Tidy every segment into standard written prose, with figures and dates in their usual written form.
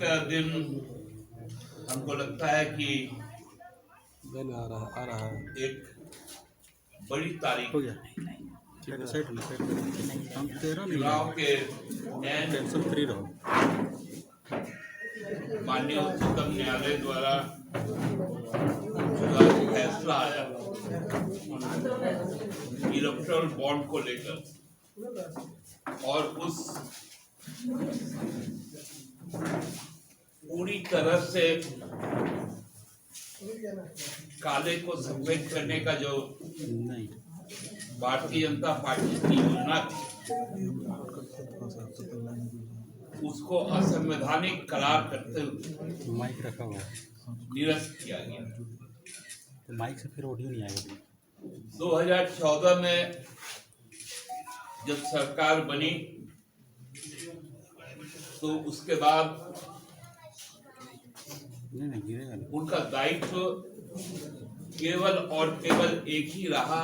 का दिन हमको लगता है कि आ रहा है एक बड़ी तारीख हो गया सेट हम 13 नहीं चुनाव के एंड टेंशन फ्री रहो। माननीय उच्चतम न्यायालय द्वारा जो फैसला आया इलेक्टोरल बॉन्ड को लेकर और उस पूरी तरह से काले को सफेद करने का जो नहीं भारतीय जनता पार्टी की योजना थी उसको असंवैधानिक करार करते हुए माइक रखा हुआ है निरस्त किया गया। तो माइक से फिर ऑडियो नहीं आएगा। 2014 में जब सरकार बनी तो उसके बाद नहीं गिरेगा नहीं। उनका दायित्व केवल और केवल एक ही रहा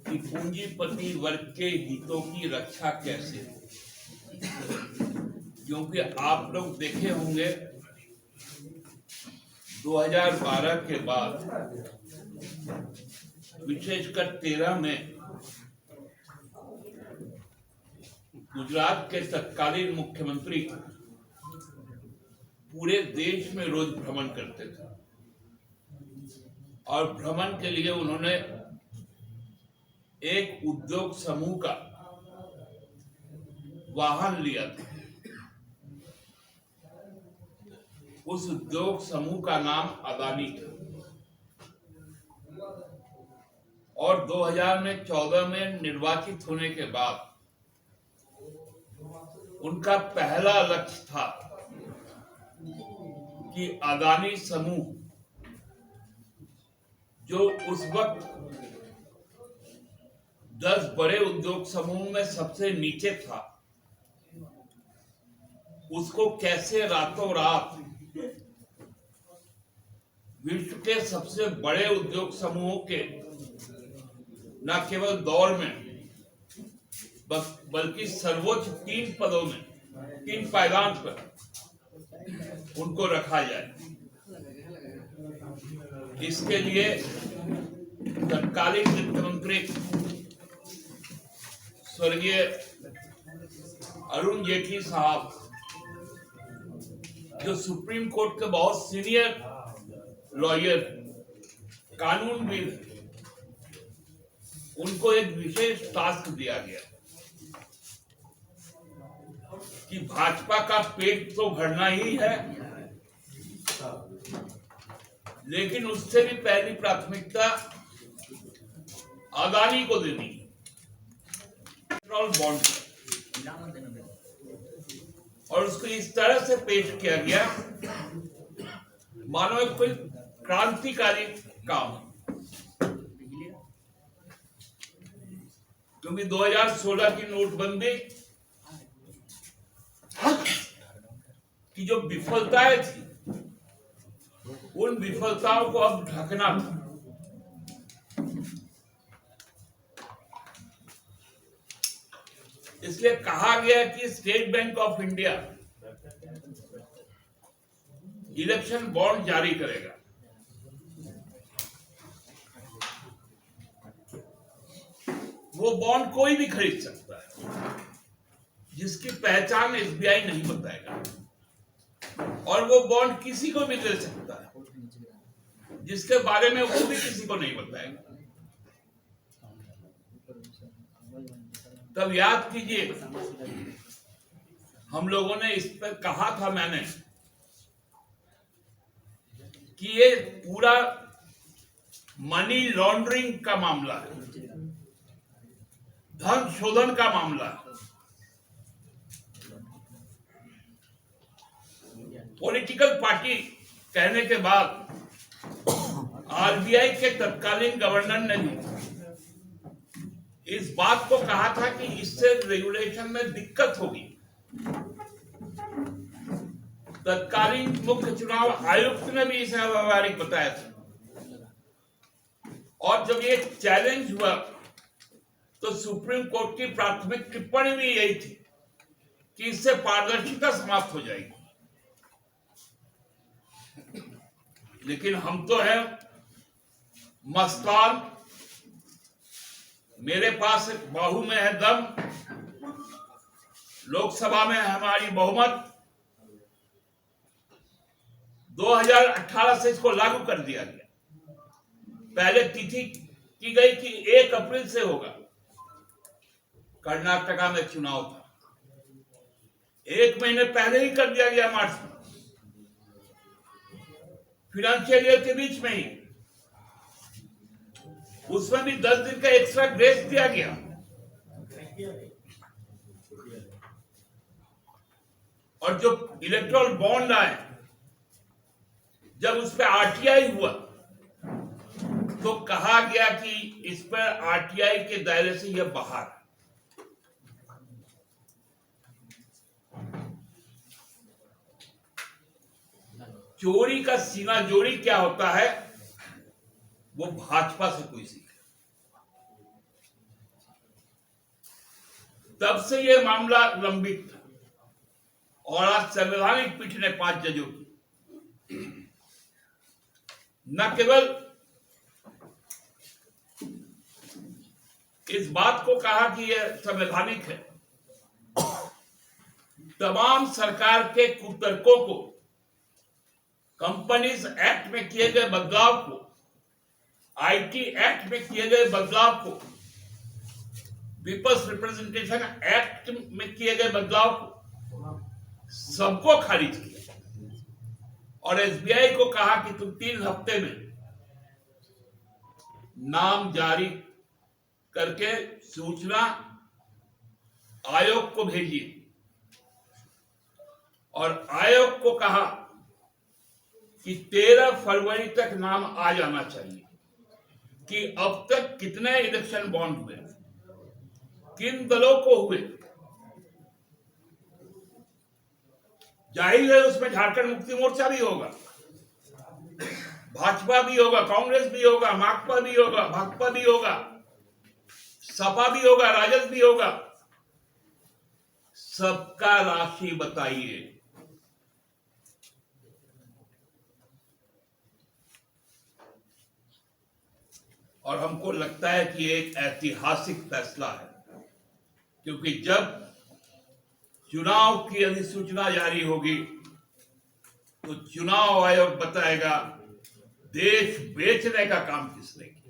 कि पूंजीपति वर्ग के हितों की रक्षा कैसे हो, क्योंकि आप लोग देखे होंगे 2012 के बाद विशेषकर 13 में गुजरात के तत्कालीन मुख्यमंत्री पूरे देश में रोज भ्रमण करते थे और भ्रमण के लिए उन्होंने एक उद्योग समूह का वाहन लिया था। उस उद्योग समूह का नाम अदानी था और 2014 में निर्वाचित होने के बाद उनका पहला लक्ष्य था कि अदानी समूह जो उस वक्त 10 बड़े उद्योग समूह में सबसे नीचे था उसको कैसे रातों रात विश्व के सबसे बड़े उद्योग समूहों के न केवल दौर में बल्कि सर्वोच्च 3 पदों में 3 पायदान पर उनको रखा जाए। इसके लिए तत्कालीन वित्त मंत्री स्वर्गीय अरुण जेटली साहब जो सुप्रीम कोर्ट के बहुत सीनियर लॉयर कानूनविद उनको एक विशेष टास्क दिया गया कि भाजपा का पेट तो भरना ही है लेकिन उससे भी पहली प्राथमिकता अदानी को देनी है पेट्रोल बॉन्ड और उसको इस तरह से पेश किया गया मानो एक कोई क्रांतिकारी काम, क्योंकि 2016 की नोटबंदी की जो विफलताएं थी उन विफलताओं को अब ढकना था। इसलिए कहा गया कि state bank of India election bond जारी करेगा। वो बॉन्ड कोई भी खरीद सकता है जिसकी पहचान एसबीआई नहीं बताएगा और वो बॉन्ड किसी को भी दे सकता है जिसके बारे में वो भी किसी को नहीं बताएगा। तब याद कीजिए हम लोगों ने इस पर कहा था मैंने कि ये पूरा मनी लॉन्ड्रिंग का मामला है, धन शोधन का मामला है। पॉलिटिकल पार्टी कहने के बाद आरबीआई के तत्कालीन गवर्नर ने भी इस बात को कहा था कि इससे रेगुलेशन में दिक्कत होगी। तत्कालीन मुख्य चुनाव आयुक्त ने भी इसे अव्यावहारिक बताया था और जब ये चैलेंज हुआ तो सुप्रीम कोर्ट की प्राथमिक टिप्पणी भी यही थी कि इससे पारदर्शिता समाप्त हो जाएगी। लेकिन हम तो हैं मस्तान, मेरे पास बाहु में है दम, लोकसभा में हमारी बहुमत, 2018 से इसको लागू कर दिया गया। पहले तिथि की गई कि 1 अप्रैल से होगा। कर्नाटका में चुनाव था, 1 महीने पहले ही कर दिया गया, मार्च में, फाइनेंशियल ईयर के बीच में ही। उसमें भी 10 दिन का एक्स्ट्रा ग्रेस दिया गया। और जो इलेक्ट्रल बॉन्ड आए, जब उस पर आरटीआई हुआ तो कहा गया कि इस पर आरटीआई के दायरे से यह बाहर है। चोरी का सीना जोड़ी क्या होता है, वो भाजपा से कोई सीखे। तब से यह मामला लंबित था और आज संवैधानिक पीठ ने 5 जजों की न केवल इस बात को कहा कि यह संवैधानिक है, तमाम सरकार के कुतर्कों को, कंपनीज एक्ट में किए गए बदलाव को, आईटी एक्ट में किए गए बदलाव को, पीपल्स रिप्रेजेंटेशन एक्ट में किए गए बदलाव को, सबको खारिज किया और एसबीआई को कहा कि तुम 3 हफ्ते में नाम जारी करके सूचना आयोग को भेजिए। और आयोग को कहा कि 13 फरवरी तक नाम आ जाना चाहिए कि अब तक कितने इलेक्शन बॉन्ड हुए, किन दलों को हुए। जाहिर है उसमें झारखंड मुक्ति मोर्चा भी होगा, भाजपा भी होगा, कांग्रेस भी होगा, माकपा भी होगा, भाकपा भी होगा, सपा भी होगा, राजद भी होगा। सबका राशि बताइए। और हमको लगता है कि एक ऐतिहासिक फैसला है, क्योंकि जब चुनाव की अधिसूचना जारी होगी तो चुनाव आयोग बताएगा देश बेचने का काम किसने किया।